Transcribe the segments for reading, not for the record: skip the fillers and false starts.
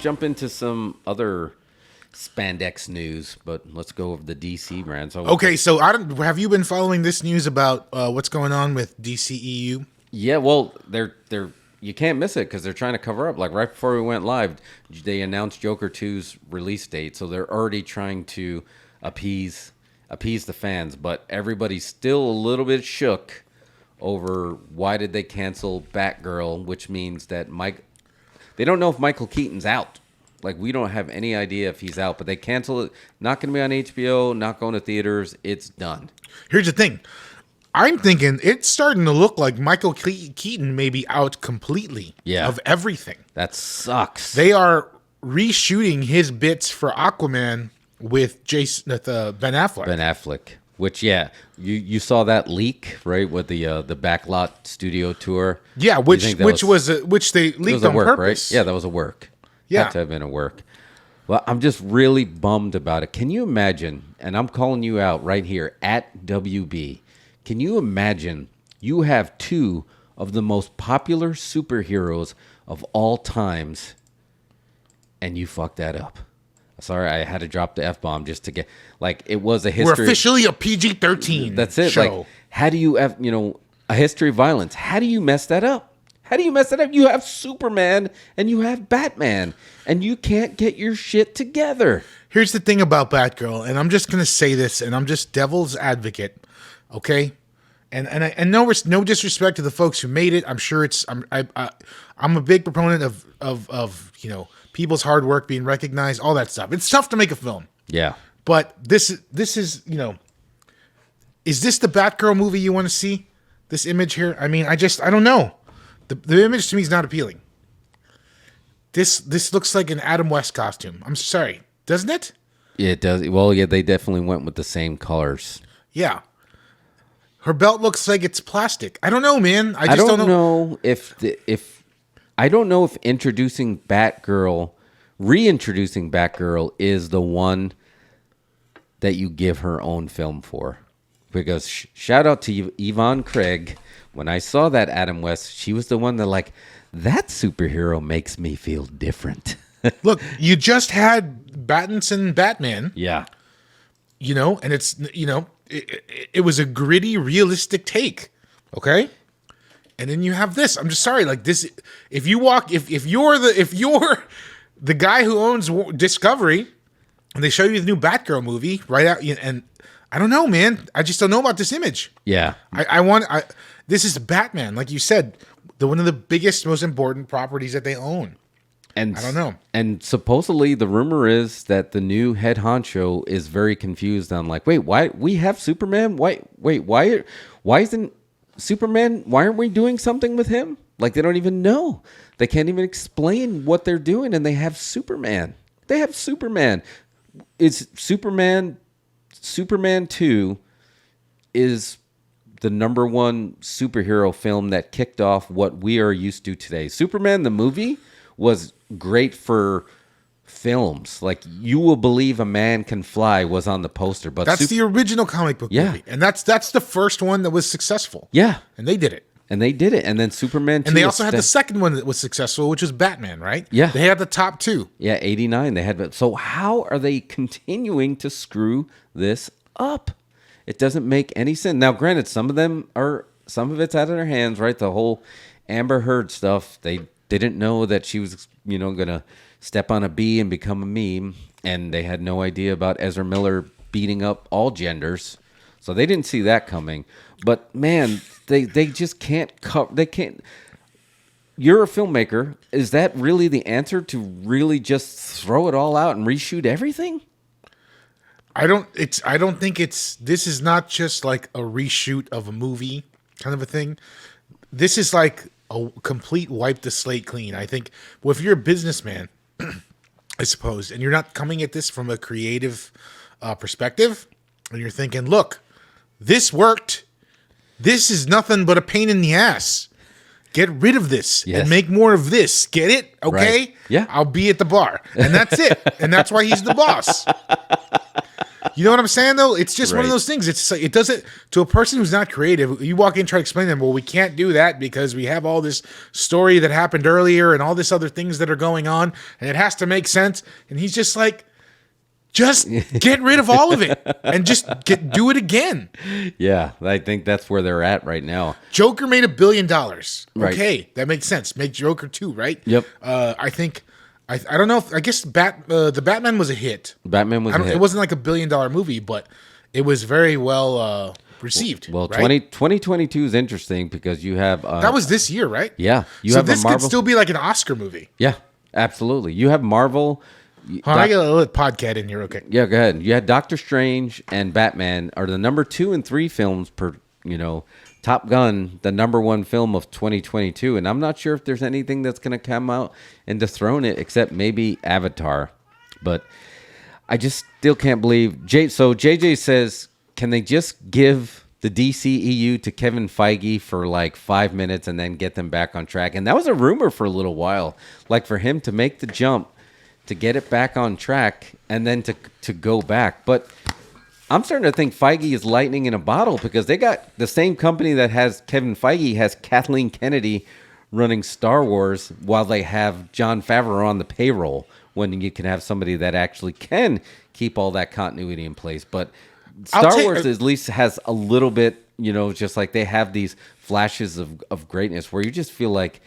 jump into some other spandex news, but let's go over the DC brand. So have you been following this news about what's going on with DCEU? Yeah, well, they're you can't miss it because they're trying to cover up. Like right before we went live, they announced Joker 2's release date, so they're already trying to appease the fans, but everybody's still a little bit shook over why did they cancel Batgirl, which means that they don't know if Michael Keaton's out. Like, we don't have any idea if he's out, but they cancel it. Not going to be on HBO, not going to theaters. It's done. Here's the thing. I'm thinking it's starting to look like Michael Keaton may be out completely of everything. That sucks. They are reshooting his bits for Aquaman with Ben Affleck. Ben Affleck. Which, you saw that leak, right, with the Backlot studio tour. Yeah, which they leaked on work, purpose. Right? Yeah, that was a work. Yeah. Had to have been a work. Well, I'm just really bummed about it. Can you imagine, and I'm calling you out right here at WB, can you imagine you have two of the most popular superheroes of all times and you fuck that up? Sorry, I had to drop the F-bomb just to get, like, it was a history. We're officially a PG-13 That's it. show. Like, how do you have, a history of violence? How do you mess that up? How do you mess that up? You have Superman and you have Batman, and you can't get your shit together. Here's the thing about Batgirl, and I'm just going to say this, and I'm just devil's advocate, okay? And no disrespect to the folks who made it. I'm sure I'm a big proponent of people's hard work being recognized, all that stuff. It's tough to make a film. Yeah. But this is is this the Batgirl movie you want to see? This image here? I mean, I don't know. The image to me is not appealing. This looks like an Adam West costume. I'm sorry. Doesn't it? Yeah, it does. Well, yeah, they definitely went with the same colors. Yeah. Her belt looks like it's plastic. I don't know, man. I don't know if reintroducing Batgirl is the one that you give her own film for. Because shout out to Yvonne Craig. When I saw that Adam West, she was the one that that superhero makes me feel different. Look, you just had Pattinson Batman. Yeah. And it's, it was a gritty, realistic take. Okay. And then you have this. I'm just sorry. Like this, if you're the guy who owns Discovery and they show you the new Batgirl movie right out, and I don't know, man. I just don't know about this image. Yeah. This is Batman, like you said, one of the biggest, most important properties that they own. And I don't know. And supposedly the rumor is that the new head honcho is very confused on wait, why we have Superman? Why isn't Superman? Why aren't we doing something with him? Like they don't even know. They can't even explain what they're doing, and they have Superman. They have Superman. It's Superman 2 is the number one superhero film that kicked off what we are used to today. Superman the movie was great for films. Like You Will Believe a Man Can Fly was on the poster, but that's the original comic book movie, and that's the first one that was successful. Yeah, and they did it. And then Superman 2. And they also had the second one that was successful, which was Batman, right? Yeah, they had the top two. Yeah, 89. They had. So how are they continuing to screw this up? It doesn't make any sense. Now, granted, some of it's out of their hands, right? The whole Amber Heard stuff. They didn't know that she was, gonna step on a bee and become a meme, and they had no idea about Ezra Miller beating up all genders, so they didn't see that coming. But man, they just can't cover. They can't. You're a filmmaker. Is that really the answer to really just throw it all out and reshoot everything? I don't think this is not just like a reshoot of a movie kind of a thing. This is like a complete wipe the slate clean. I think, well, if you're a businessman, I suppose, and you're not coming at this from a creative perspective, and you're thinking, look, this worked. This is nothing but a pain in the ass. Get rid of this and make more of this. Get it? Okay? Right. Yeah. I'll be at the bar. And that's it. And that's why he's the boss. You know what I'm saying, though? It's just one of Right. those things. It's like, it doesn't, to a person who's not creative, you walk in and try to explain to them, well, we can't do that because we have all this story that happened earlier and all this other things that are going on, and it has to make sense. And he's just like, just get rid of all of it and just do it again. Yeah, I think that's where they're at right now. Joker made $1 billion. Right. Okay, that makes sense. Make Joker 2, right? Yep. I think, I don't know if, I guess the Batman was a hit. Batman was a hit. It wasn't like $1 billion movie, but it was very well received. Well, right? 2022 is interesting because you have... That was this year, right? Yeah. You So have this a Marvel... could still be like an Oscar movie. Yeah, absolutely. You have Marvel... I got a little podcast in here. Okay. Yeah, go ahead. You had Doctor Strange and Batman are the number 2 and 3 films per, Top Gun, the number 1 film of 2022. And I'm not sure if there's anything that's going to come out and dethrone it except maybe Avatar. But I just still can't believe. So JJ says, can they just give the DCEU to Kevin Feige for like 5 minutes and then get them back on track? And that was a rumor for a little while, like for him to make the jump, to get it back on track, and then to go back. But I'm starting to think Feige is lightning in a bottle because they got the same company that has Kevin Feige has Kathleen Kennedy running Star Wars while they have Jon Favreau on the payroll, when you can have somebody that actually can keep all that continuity in place. But Star Wars at least has a little bit, just like they have these flashes of greatness where you just feel like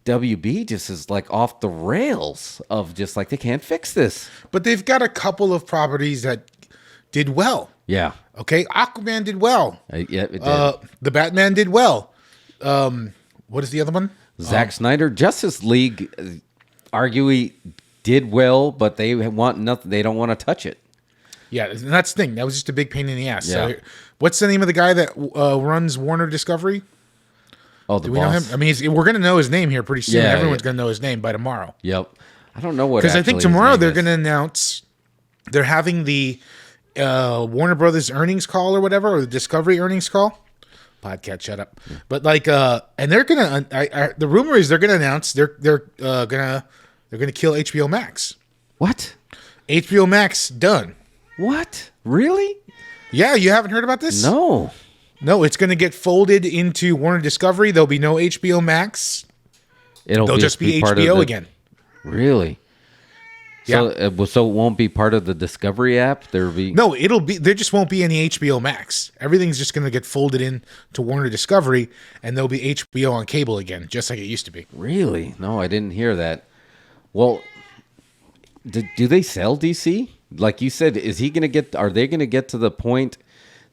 WB just is like off the rails of just like they can't fix this. But they've got a couple of properties that did well. Yeah. Okay. Aquaman did well. Yeah, it did. The Batman did well. What is the other one? Zack Snyder, Justice League, arguably did well, but they want nothing. They don't want to touch it. Yeah, and that's the thing. That was just a big pain in the ass. Yeah. So, what's the name of the guy that runs Warner Discovery? Oh, the Do we know him? boss. I mean, we're going to know his name here pretty soon. Yeah, Everyone's yeah. going to know his name by tomorrow. Yep. I don't know what, Because I think actually his tomorrow name they're is. going to announce they're having the Warner Brothers earnings call or whatever, or the Discovery earnings call. Podcast, shut up. But like, and they're going to. The rumor is they're going to announce they're gonna kill HBO Max. What? HBO Max done. What? Really? Yeah, you haven't heard about this? No. No, it's going to get folded into Warner Discovery. There'll be no HBO Max. They'll just be part of HBO the- again. Really? Yeah. So it won't be part of the Discovery app? There'll be No, it'll be. There just won't be any HBO Max. Everything's just going to get folded in to Warner Discovery, and there'll be HBO on cable again, just like it used to be. Really? No, I didn't hear that. Well, do they sell DC? Like you said, is he going to get? Are they going to get to the point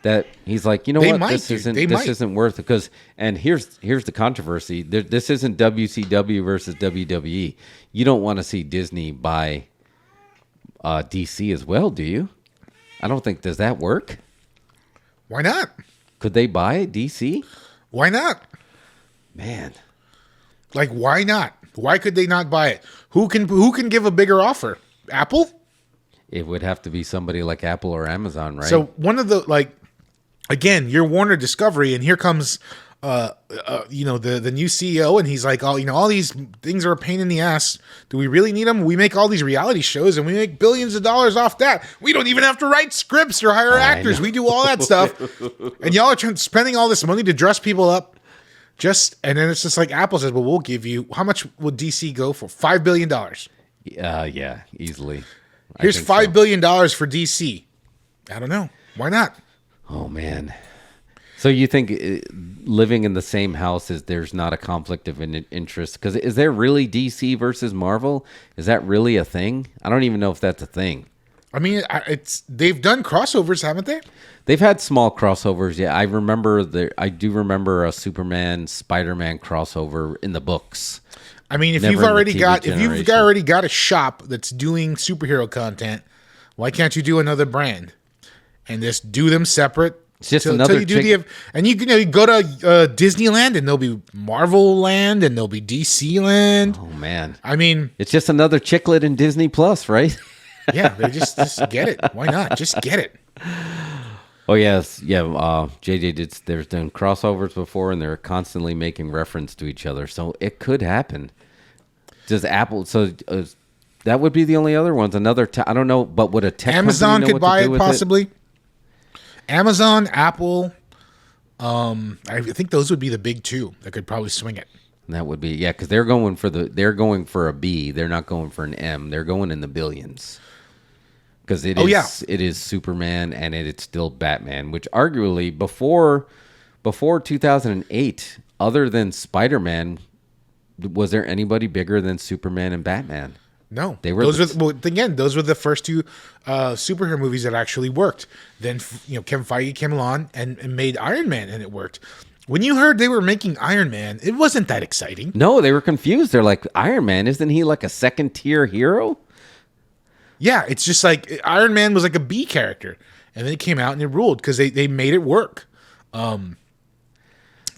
that he's like, you know They what, might, this dude. isn't They this might. isn't worth it? Because and here's the controversy. This isn't WCW versus WWE. You don't want to see Disney buy DC as well, do you? I don't think. Does that work? Why not? Could they buy DC? Why not? Man, Like, why not? Why could they not buy it? Who can give a bigger offer? Apple? it would have to be somebody like Apple or Amazon, right? So one of the again, you're Warner Discovery, and here comes the new CEO, and he's like, all these things are a pain in the ass. Do we really need them? We make all these reality shows, and we make billions of dollars off that. We don't even have to write scripts or hire actors. know. We do all that stuff, and y'all are spending all this money to dress people up. And then it's just like Apple says, well, we'll give you, how much would DC go for? $5 billion. Yeah, easily. I Here's think $5 so. billion for DC. I don't know. Why not? Oh man. So you think living in the same house there's not a conflict of interest? Because is there really DC versus Marvel? Is that really a thing? I don't even know if that's a thing. I mean, they've done crossovers, haven't they? They've had small crossovers. Yeah, I do remember a Superman Spider-Man crossover in the books. I mean, if Never you've in the already TV got generation. a shop that's doing superhero content, why can't you do another brand and just do them separate? It's just till another you do and you can you go to Disneyland, and there'll be Marvel Land, and there'll be DC Land. Oh man. I mean, It's just another chicklet in Disney Plus, right? yeah, they just get it. Why not? Just get it. Oh yes, yeah. JJ did. There's done crossovers before, and they're constantly making reference to each other, so it could happen. Does Apple? So That would be the only other ones. I don't know, but would a tech Amazon company know could what to buy do it with possibly. Amazon, Apple. I think those would be the big two that could probably swing it. That would be because they're going for a B. They're not going for an M. They're going in the billions. Because it is Superman and it's still Batman, which arguably before 2008, other than Spider-Man, was there anybody bigger than Superman and Batman? No, they were. Those were the first two superhero movies that actually worked. Then Kevin Feige came along and made Iron Man, and it worked. When you heard they were making Iron Man, it wasn't that exciting. No, they were confused. They're like, Iron Man, isn't he like a second tier hero? Yeah, it's just like Iron Man was like a B character, and then it came out and it ruled because they made it work.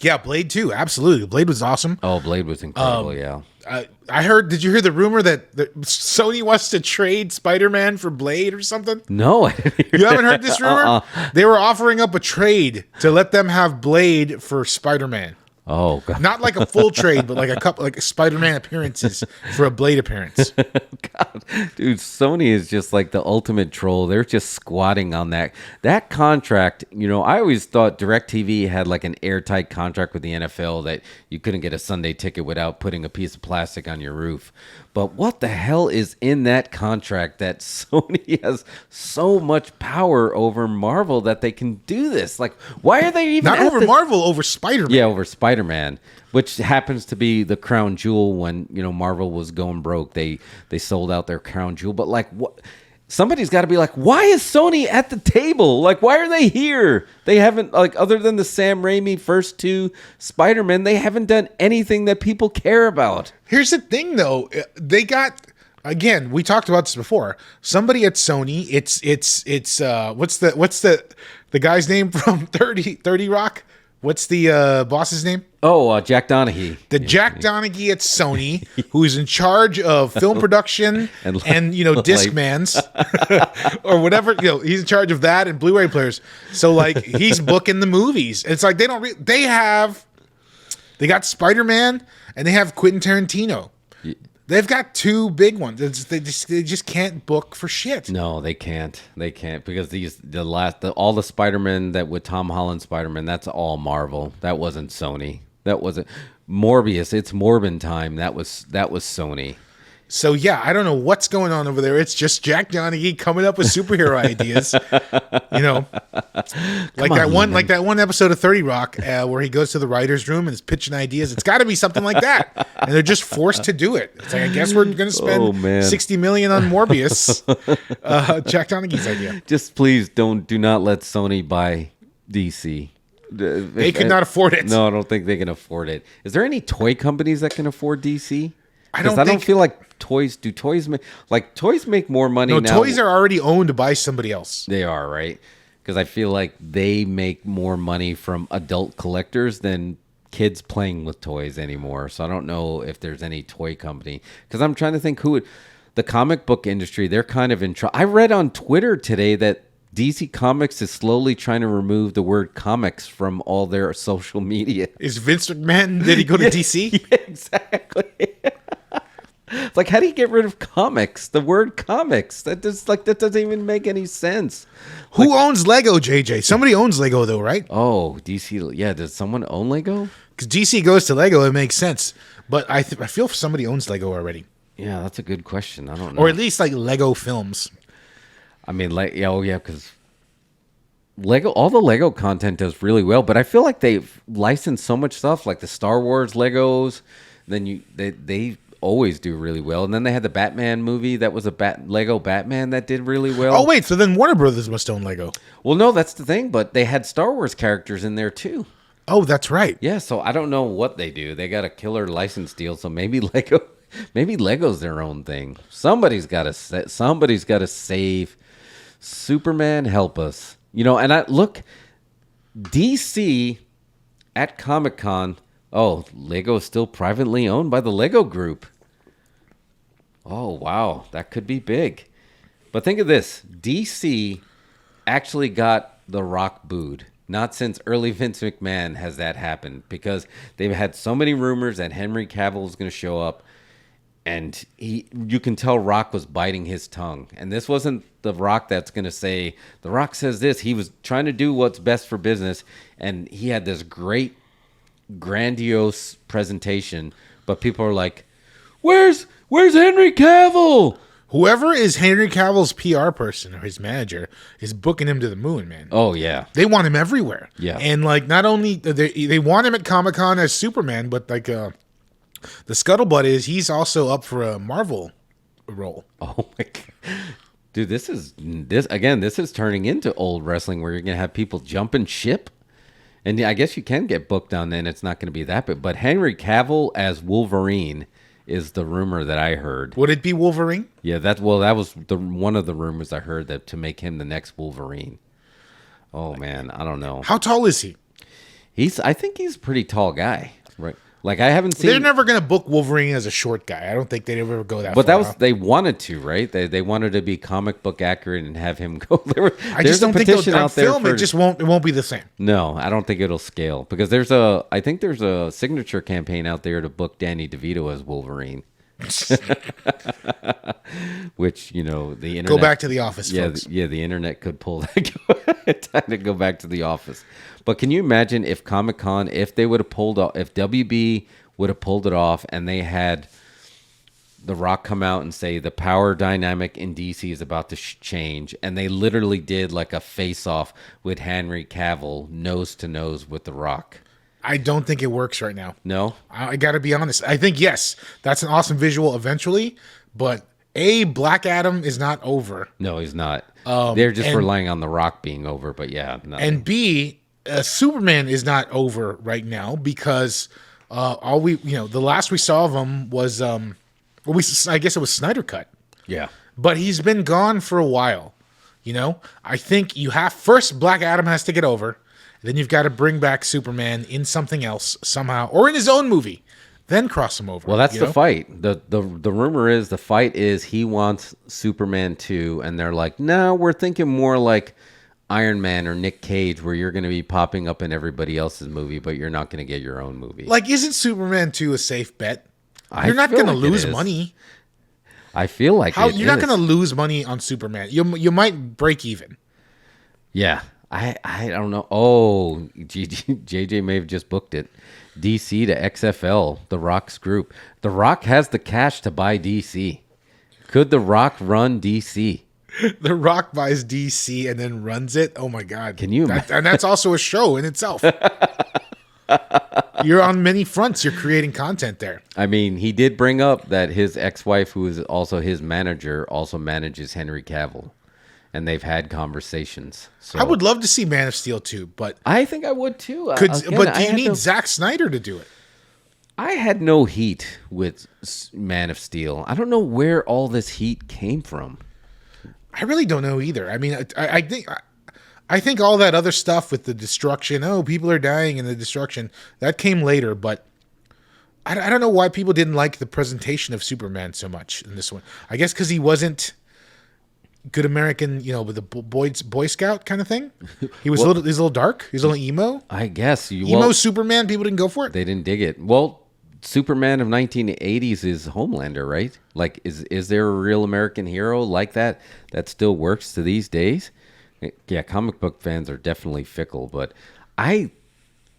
Yeah, Blade 2, absolutely. Blade was awesome. Oh, Blade was incredible. Yeah. I heard. Did you hear the rumor that Sony wants to trade Spider-Man for Blade or something? No, I didn't hear you haven't heard this rumor. They were offering up a trade to let them have Blade for Spider-Man. Oh, God. Not like a full trade, but like a couple, like Spider-Man appearances for a Blade appearance. God, dude, Sony is just like the ultimate troll. They're just squatting on that contract. I always thought DirecTV had like an airtight contract with the NFL that you couldn't get a Sunday ticket without putting a piece of plastic on your roof. But what the hell is in that contract that Sony has so much power over Marvel that they can do this? Like, why are they even not over Marvel, over Spider-Man? Yeah, over Spider-Man, which happens to be the crown jewel. When Marvel was going broke, they sold out their crown jewel. But like, what? Somebody's got to be like, why is Sony at the table? Like, why are they here? They haven't, like, other than the Sam Raimi first two Spider-Man, they haven't done anything that people care about. Here's the thing, though. They got, again, we talked about this before. Somebody at Sony, it's what's the guy's name from 30 Rock? What's the boss's name? Oh, Jack Donaghy. Jack Donaghy at Sony, who's in charge of film production and Discmans or whatever. He's in charge of that and Blu-ray players. So like he's booking the movies. It's like they don't. They got Spider-Man and they have Quentin Tarantino. They've got two big ones. They just can't book for shit. No, they can't. They can't because all the Spider-Man that with Tom Holland Spider-Man, that's all Marvel. That wasn't Sony. That wasn't Morbius. It's Morbin time. That was Sony. So yeah, I don't know what's going on over there. It's just Jack Donaghy coming up with superhero ideas. Like that one episode of 30 Rock where he goes to the writer's room and is pitching ideas. It's got to be something like that, and they're just forced to do it. It's like, I guess we're going to spend $60 million on Morbius. Jack Donaghy's idea. Just please do not let Sony buy DC. They could not afford it. No, I don't think they can afford it. Is there any toy companies that can afford DC? I don't feel like toys make more money now. No, toys are already owned by somebody else. They are, right? Because I feel like they make more money from adult collectors than kids playing with toys anymore. So I don't know if there's any toy company. Because I'm trying to think the comic book industry, they're kind of in trouble. I read on Twitter today that DC Comics is slowly trying to remove the word comics from all their social media. Is Vince McMahon, did he go to DC? Yeah, exactly. It's like, how do you get rid of comics? The word comics. That doesn't even make any sense. Who owns Lego, JJ? Somebody owns Lego though, right? Oh, DC. Yeah, does someone own Lego? Because DC goes to Lego, it makes sense. But I feel somebody owns Lego already. Yeah, that's a good question. I don't know. Or at least like Lego Films. I mean, because all the Lego content does really well, but I feel like they've licensed so much stuff, like the Star Wars Legos. Then they always do really well, and then they had the Batman movie that was a Lego Batman that did really well. Oh wait, so then Warner Brothers must own Lego. Well, no, that's the thing, but they had Star Wars characters in there too. Oh, that's right. Yeah, so I don't know what they do. They got a killer license deal, so maybe Lego's their own thing. Somebody's got to save Superman, help us. And I look, DC at Comic-Con, Lego is still privately owned by the Lego Group. Oh, wow, that could be big. But think of this, DC actually got The Rock booed. Not since early Vince McMahon has that happened, because they've had so many rumors that Henry Cavill is going to show up. and you can tell Rock was biting his tongue. And this wasn't the Rock that's going to say, The Rock says this. He was trying to do what's best for business, and he had this great, grandiose presentation. But people are like, Where's Henry Cavill? Whoever is Henry Cavill's PR person or his manager is booking him to the moon, man. Oh, yeah. They want him everywhere. Yeah. And like not only they want him at Comic-Con as Superman, but like the scuttlebutt is he's also up for a Marvel role. Oh my God. Dude, this is turning into old wrestling where you're going to have people jumping ship. And I guess you can get booked on then. It's not going to be that big. But Henry Cavill as Wolverine is the rumor that I heard. Would it be Wolverine? Yeah, that was one of the rumors I heard, that to make him the next Wolverine. Oh man, I don't know. How tall is he? I think he's a pretty tall guy, right? Like I haven't seen. They're never going to book Wolverine as a short guy. I don't think they'd ever go that far. But that was they wanted to, right? They wanted to be comic book accurate and have him go. I just don't think on film it won't be the same. No, I don't think it'll scale because I think there's a signature campaign out there to book Danny DeVito as Wolverine. Which the internet go back to the office. Yeah, folks. the internet could pull that time to go back to the office. But can you imagine if Comic-Con, if they would have pulled off, if WB would have pulled it off, and they had The Rock come out and say the power dynamic in DC is about to change, and they literally did like a face-off with Henry Cavill nose to nose with The Rock. I don't think it works right now. No? I got to be honest. I think, yes, that's an awesome visual eventually, but Black Adam is not over. No, he's not. They're just relying on The Rock being over, but yeah. Nothing. And B, Superman is not over right now because the last we saw of him was, I guess it was Snyder Cut. Yeah. But he's been gone for a while. I think first Black Adam has to get over. Then you've got to bring back Superman in something else somehow, or in his own movie. Then cross him over. Well, that's the fight. The rumor is the fight is he wants Superman 2, and they're like, no, we're thinking more like Iron Man or Nick Cage, where you're going to be popping up in everybody else's movie, but you're not going to get your own movie. Like, isn't Superman 2 a safe bet? You're not going to lose money. I feel like you're not going to lose money on Superman. You might break even. Yeah. I don't know. Oh, JJ may have just booked it. DC to XFL, The Rock's group. The Rock has the cash to buy DC. Could The Rock run DC? The Rock buys DC and then runs it. Oh my God! Can you? And that's also a show in itself. You're on many fronts. You're creating content there. I mean, he did bring up that his ex-wife, who is also his manager, also manages Henry Cavill. And they've had conversations. So I would love to see Man of Steel 2, but I think I would too. But do you need Zack Snyder to do it? I had no heat with Man of Steel. I don't know where all this heat came from. I really don't know either. I mean, I think all that other stuff with the destruction, people are dying and the destruction, that came later, but I don't know why people didn't like the presentation of Superman so much in this one. I guess because he wasn't good American, with the Boy Scout kind of thing. He was a little dark. He was a little emo. I guess emo Superman. People didn't go for it. They didn't dig it. Well, Superman of 1980s is Homelander, right? Like, is there a real American hero like that still works to these days? Yeah, comic book fans are definitely fickle, but I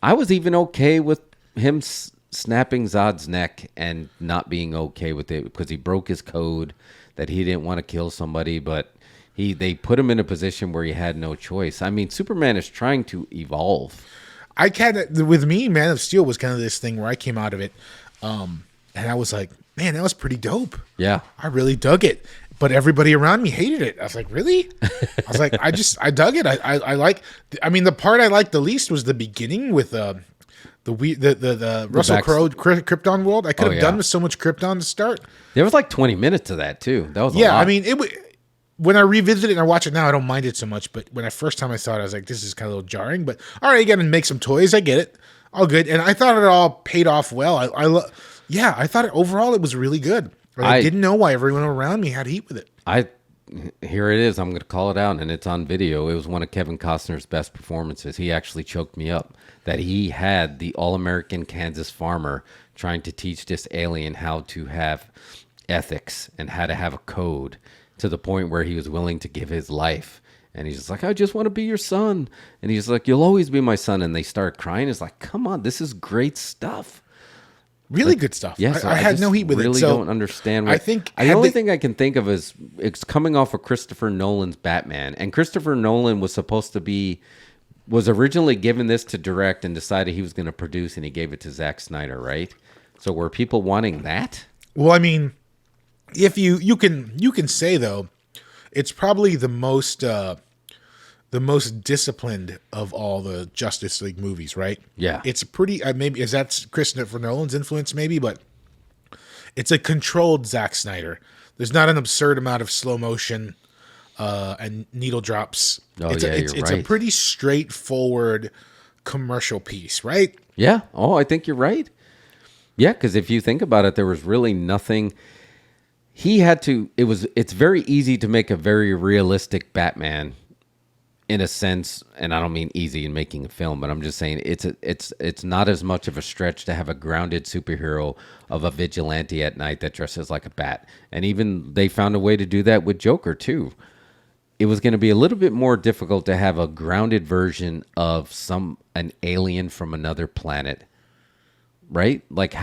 was even okay with him snapping Zod's neck and not being okay with it because he broke his code that he didn't want to kill somebody, but they put him in a position where he had no choice. I mean, Superman is trying to evolve. With me, Man of Steel was kind of this thing where I came out of it, and I was like, man, that was pretty dope. Yeah. I really dug it. But everybody around me hated it. I was like, really? I was like, I dug it. I mean, the part I liked the least was the beginning with the Russell Crowe Krypton world. I could have done with so much Krypton to start. There was like 20 minutes of that too. That was a lot. I mean, when I revisit it and I watch it now, I don't mind it so much. But when first time I saw it, I was like, this is kind of a little jarring. But all right, you got to make some toys. I get it. All good. And I thought it all paid off well. I thought overall it was really good. I didn't know why everyone around me had heat with it. Here it is. I'm going to call it out, and it's on video. It was one of Kevin Costner's best performances. He actually choked me up. That he had the all-American Kansas farmer trying to teach this alien how to have ethics and how to have a code to the point where he was willing to give his life. And he's just like, I just want to be your son. And he's like, you'll always be my son. And they start crying. It's like, come on, this is great stuff. Really good stuff. Yes, I had no heat with really it. So don't understand. I think the only thing I can think of is it's coming off of Christopher Nolan's Batman. And Christopher Nolan was originally given this to direct and decided he was going to produce, and he gave it to Zack Snyder, right? So were people wanting that? Well, I mean, if you can say though, it's probably the most disciplined of all the Justice League movies, right? Yeah. It's pretty, maybe, is that Christopher Nolan's influence maybe, but it's a controlled Zack Snyder. There's not an absurd amount of slow motion and needle drops. Oh, It's a pretty straightforward commercial piece, right? Yeah. Oh, I think you're right. Yeah, because if you think about it, there was really nothing. It's very easy to make a very realistic Batman in a sense, and I don't mean easy in making a film, but I'm just saying it's not as much of a stretch to have a grounded superhero of a vigilante at night that dresses like a bat. And even they found a way to do that with Joker too. It was going to be a little bit more difficult to have a grounded version of an alien from another planet, right? Like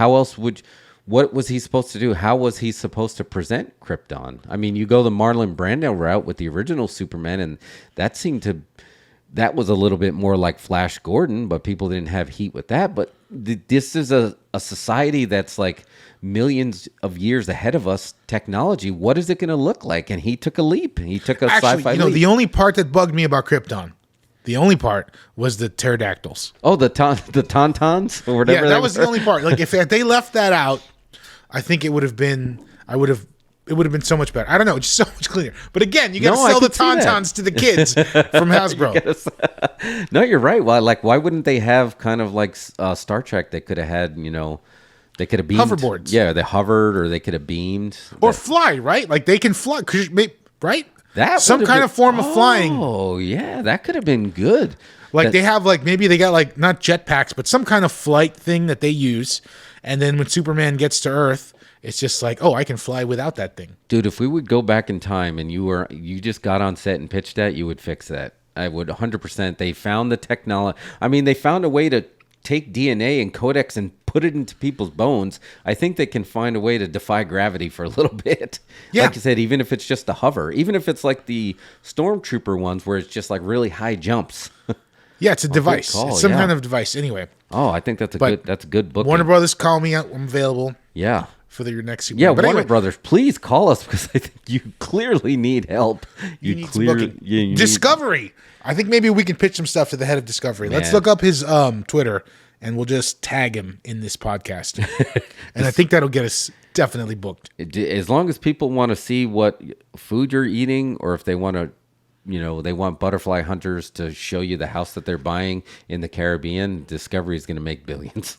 what was he supposed to do? How was he supposed to present Krypton? I mean, you go the Marlon Brando route with the original Superman, and that was a little bit more like Flash Gordon, but people didn't have heat with that. But this is a society that's like millions of years ahead of us technology. What is it going to look like? And he took a leap. He took a sci-fi leap. The only part that bugged me about Krypton, the only part was the pterodactyls. Oh, the tauntauns or whatever. Yeah, that was the only part. Like if they left that out, I think it would have been so much better. I don't know, just so much cleaner. But again, you got to sell the tauntauns to the kids from Hasbro. No, you're right. Well, like, why wouldn't they have kind of like Star Trek? They could have had, they could have beamed hoverboards. Yeah, they hovered, or they could have beamed or fly. Right, like they can fly. Right, that some kind of form of flying. Oh yeah, that could have been good. Like they have maybe they got like not jetpacks, but some kind of flight thing that they use. And then when Superman gets to Earth, it's just like, oh, I can fly without that thing. Dude, if we would go back in time and you just got on set and pitched that, you would fix that. I would 100%. They found the technology. I mean, they found a way to take DNA and codex and put it into people's bones. I think they can find a way to defy gravity for a little bit. Yeah. Like you said, even if it's just a hover, even if it's like the Stormtrooper ones where it's just like really high jumps. Yeah, it's a device. It's some kind of device. Anyway. Oh, I think that's a good book. Warner Brothers, call me out. I'm available. Yeah. For your next Superman. Yeah, but Warner Brothers, please call us because I think you clearly need help. You need some booking. Discovery. I think maybe we can pitch some stuff to the head of Discovery. Man. Let's look up his Twitter and we'll just tag him in this podcast. And I think that'll get us definitely booked. As long as people want to see what food you're eating, or if they want to, they want butterfly hunters to show you the house that they're buying in the Caribbean, Discovery is going to make billions.